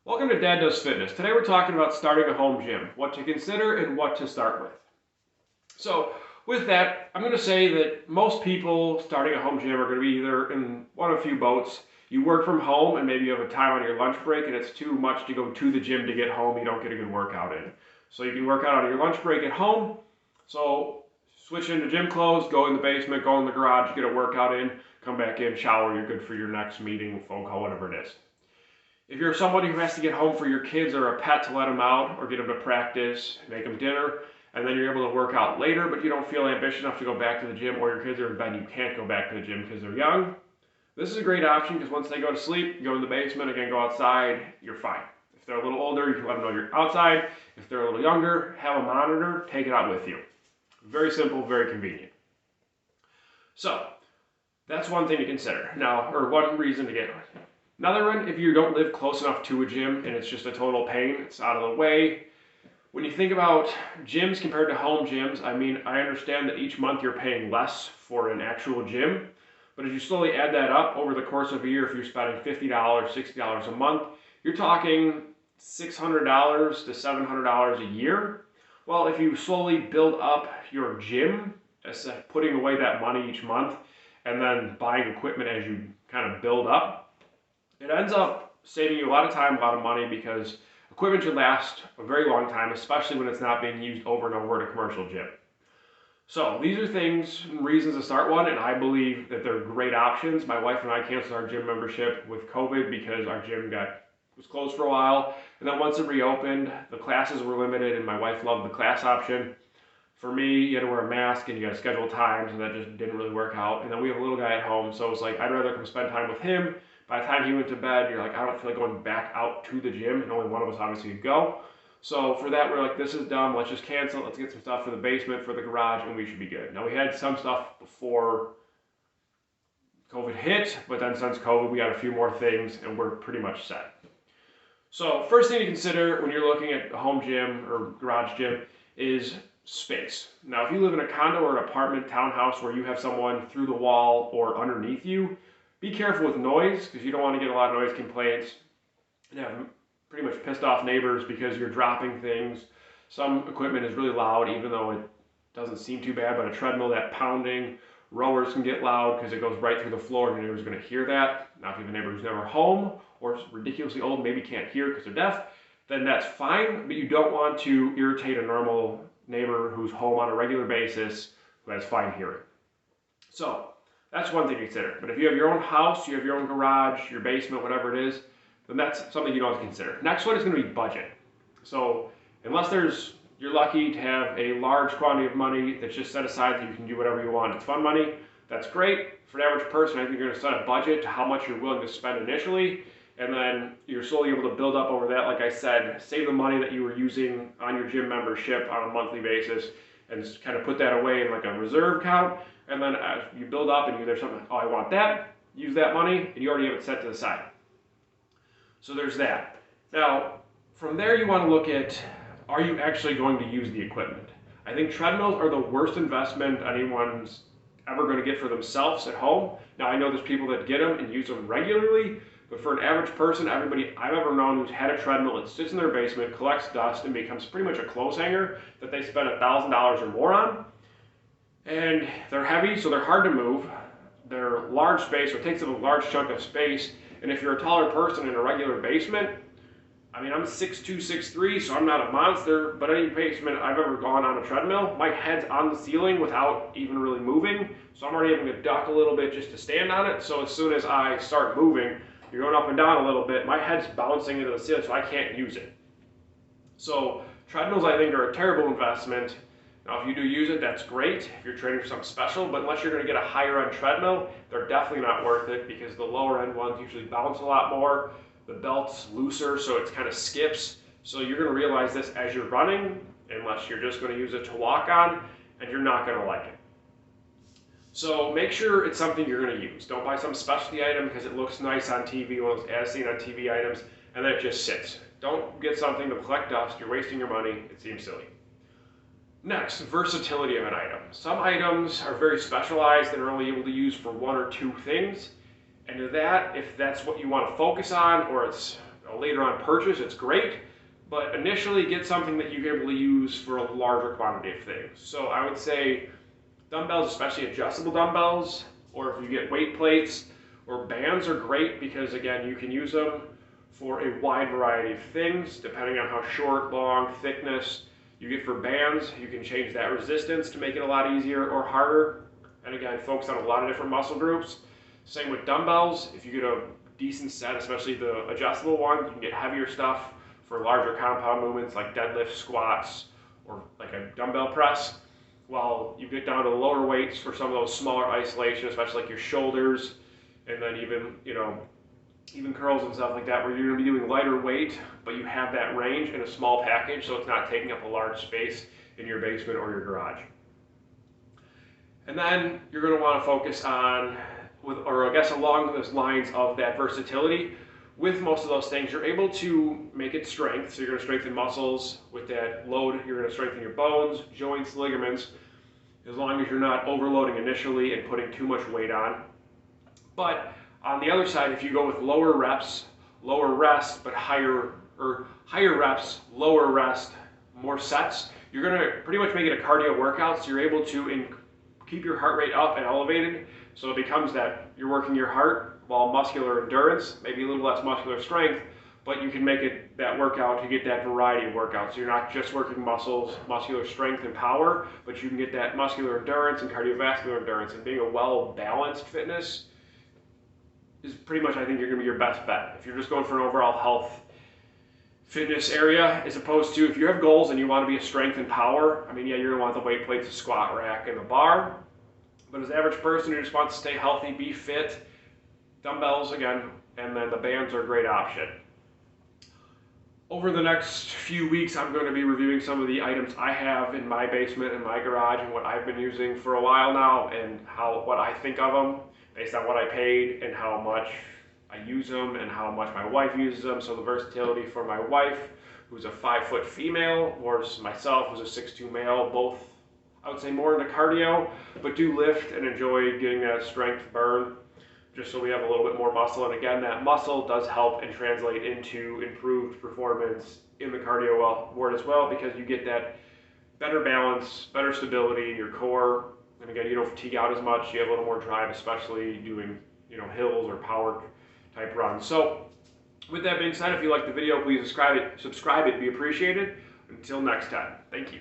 Welcome to Dad Does Fitness. Today we're talking about starting a home gym, what to consider and what to start with. So with that, I'm going to say that most people starting a home gym are going to be either in one of a few boats. You work from home and maybe you have a time on your lunch break and it's too much to go to the gym to get home. You don't get a good workout in. So you can work out on your lunch break at home. So switch into gym clothes, go in the basement, go in the garage, get a workout in, come back in, shower, you're good for your next meeting, phone call, whatever it is. If you're somebody who has to get home for your kids or a pet to let them out or get them to practice, make them dinner, and then you're able to work out later, but you don't feel ambitious enough to go back to the gym, or your kids are in bed and you can't go back to the gym because they're young, this is a great option because once they go to sleep, you go in the basement, again, go outside, you're fine. If they're a little older, you can let them know you're outside. If they're a little younger, have a monitor, take it out with you. Very simple, very convenient. So, that's one thing to consider. Now, or one reason to get another one, if you don't live close enough to a gym and it's just a total pain, it's out of the way. When you think about gyms compared to home gyms, I understand that each month you're paying less for an actual gym, but as you slowly add that up over the course of a year, if you're spending $50, $60 a month, you're talking $600 to $700 a year. Well, if you slowly build up your gym, putting away that money each month, and then buying equipment as you kind of build up, it ends up saving you a lot of time, a lot of money, because equipment should last a very long time, especially when it's not being used over and over at a commercial gym. So these are things and reasons to start one, and I believe that they're great options. My wife and I canceled our gym membership with COVID because our gym was closed for a while, and then once it reopened, the classes were limited, and my wife loved the class option. For me, you had to wear a mask and you got to schedule times, and that just didn't really work out. And then we have a little guy at home, so it was like, I'd rather come spend time with him. By the time he went to bed, you're like, I don't feel like going back out to the gym, and only one of us obviously could go. So for that, we're like, this is dumb, let's just cancel, let's get some stuff for the basement, for the garage, and we should be good. Now, we had some stuff before COVID hit, but then since COVID, we got a few more things, and we're pretty much set. So first thing to consider when you're looking at a home gym or garage gym is space. Now, if you live in a condo or an apartment townhouse where you have someone through the wall or underneath you, be careful with noise because you don't want to get a lot of noise complaints and have pretty much pissed off neighbors because you're dropping things. Some equipment is really loud even though it doesn't seem too bad, but a treadmill, that pounding, rowers can get loud because it goes right through the floor and your neighbor's going to hear that. Now, if you have a neighbor who's never home or is ridiculously old, maybe can't hear because they're deaf, then that's fine, but you don't want to irritate a normal neighbor who's home on a regular basis who has fine hearing. So that's one thing to consider. But if you have your own house, you have your own garage, your basement, whatever it is, then that's something you don't have to consider. Next one is going to be budget. So unless you're lucky to have a large quantity of money that's just set aside that you can do whatever you want. It's fun money. That's great. For an average person, I think you're going to set a budget to how much you're willing to spend initially, and then you're slowly able to build up over that. Like I said, save the money that you were using on your gym membership on a monthly basis and just kind of put that away in like a reserve account. And then as you build up and there's something, oh, I want that, use that money, and you already have it set to the side. So there's that. Now, from there you want to look at, are you actually going to use the equipment? I think treadmills are the worst investment anyone's ever going to get for themselves at home. Now, I know there's people that get them and use them regularly, but for an average person, everybody I've ever known who's had a treadmill, it sits in their basement, collects dust, and becomes pretty much a clothes hanger that they spend $1,000 or more on. And they're heavy, so they're hard to move. They're large space, so it takes up a large chunk of space. And if you're a taller person in a regular basement, I'm 6'2", 6'3", so I'm not a monster, but any basement I've ever gone on a treadmill, my head's on the ceiling without even really moving, so I'm already having to duck a little bit just to stand on it. So as soon as I start moving, you're going up and down a little bit, my head's bouncing into the ceiling, so I can't use it. So treadmills, I think, are a terrible investment. Now, if you do use it, that's great if you're training for something special, but unless you're going to get a higher end treadmill, they're definitely not worth it because the lower end ones usually bounce a lot more. The belt's looser, so it kind of skips. So you're going to realize this as you're running, unless you're just going to use it to walk on, and you're not going to like it. So make sure it's something you're going to use. Don't buy some specialty item because it looks nice on TV, one of those as seen on TV items, and then it just sits. Don't get something to collect dust. You're wasting your money. It seems silly. Next, versatility of an item. Some items are very specialized and are only able to use for one or two things. And to that, if that's what you want to focus on, or it's later on purchase, it's great, but initially get something that you're able to use for a larger quantity of things. So I would say dumbbells, especially adjustable dumbbells, or if you get weight plates or bands, are great because, again, you can use them for a wide variety of things depending on how short, long, thickness you get for bands. You can change that resistance to make it a lot easier or harder, and again, focus on a lot of different muscle groups. Same with dumbbells. If you get a decent set, especially the adjustable ones, you can get heavier stuff for larger compound movements like deadlifts, squats, or like a dumbbell press. While you get down to lower weights for some of those smaller isolation, especially like your shoulders, and then even curls and stuff like that, where you're going to be doing lighter weight, but you have that range in a small package, so it's not taking up a large space in your basement or your garage. And then you're going to want to focus on, or I guess along those lines of that versatility. With most of those things, you're able to make it strength, so you're going to strengthen muscles. With that load, you're going to strengthen your bones, joints, ligaments, as long as you're not overloading initially and putting too much weight on. But on the other side, if you go with lower reps, lower rest, but higher reps, lower rest, more sets, you're going to pretty much make it a cardio workout, so you're able to keep your heart rate up and elevated, so it becomes that you're working your heart while muscular endurance, maybe a little less muscular strength, but you can make it that workout to get that variety of workouts. So you're not just working muscles, muscular strength and power, but you can get that muscular endurance and cardiovascular endurance. And being a well-balanced fitness is pretty much, I think, you're going to be your best bet. If you're just going for an overall health fitness area, as opposed to if you have goals and you want to be a strength and power, I mean, yeah, you're going to want the weight plates, the squat rack, and the bar. But as an average person who just wants to stay healthy, be fit, dumbbells again, and then the bands are a great option. Over the next few weeks, I'm going to be reviewing some of the items I have in my basement and my garage and what I've been using for a while now, and what I think of them based on what I paid and how much I use them and how much my wife uses them. So the versatility for my wife, who's a 5-foot female, versus myself, who's a 6'2" male, both I would say more into cardio, but do lift and enjoy getting that strength burn, just so we have a little bit more muscle. And again, that muscle does help and translate into improved performance in the cardio world as well, because you get that better balance, better stability in your core. And again, you don't fatigue out as much. You have a little more drive, especially doing, hills or power type runs. So with that being said, if you like the video, please subscribe it, be appreciated. Until next time, thank you.